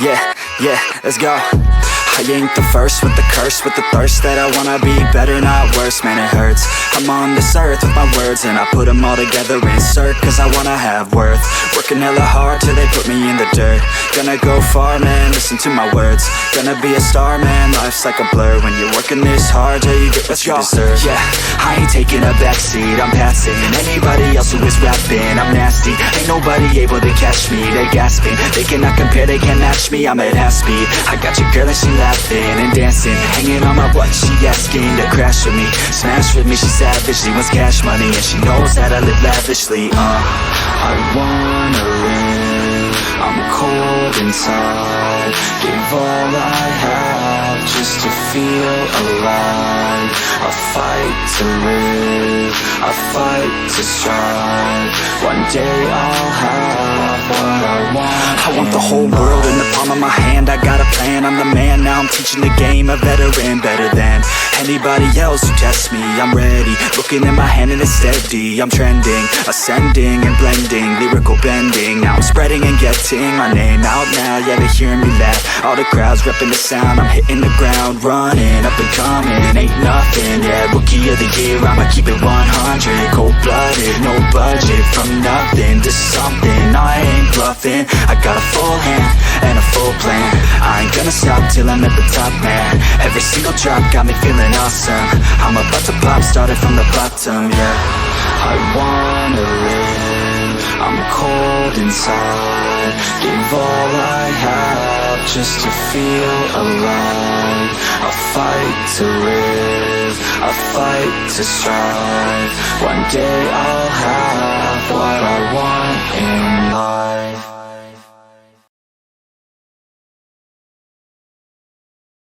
Yeah, let's go. I ain't the first with the curse, with the thirst that I wanna be better, not worse, man it hurts. I'm on this earth with my words and I put them all together, insert, cause I wanna have worth. Working hella hard till they put me in the dirt. Gonna go far, man, listen to my words. Gonna be a star, man, life's like a blur. When you're working this hard, yeah, you get what you deserve. Yeah, I ain't taking a backseat, I'm passing anybody else who is rapping. I'm nasty, ain't nobody able to catch me. They gasping, they cannot compare, they can't match me. I'm at half speed, I got your girl and she laughing and dancing, hanging on my butt, she asking to crash with me, smash with me, she savage, she wants cash money, and she knows that I live lavishly. I wanna live, I'm cold inside, give all I have just to feel alive. I fight to live, I fight to strive, one day I'll have what I want. I want the whole world in the palm of my hand, I got a plan, I'm the man, now I'm teaching the game, a veteran, better than anybody else who tests me. I'm ready, looking in my hand and it's steady, I'm trending, ascending and blending, lyrical bending, now I'm spreading and getting my name out now, yeah, they hearing me laugh, all the crowds repping the sound, I'm hitting the ground, running, up and coming, ain't nothing, yeah, rookie of the year, I'ma keep it 100, cold-blooded, no budget, from nothing to something, I ain't bluffing, I got a full hand and a full plan, I ain't gonna stop till I'm at the top, man, every single drop got me feeling awesome, I'm about to pop, started from the bottom, yeah, I wanna live, I'm cold inside, give all I have just to feel alive, I fight to live, I fight to strive, one day I'll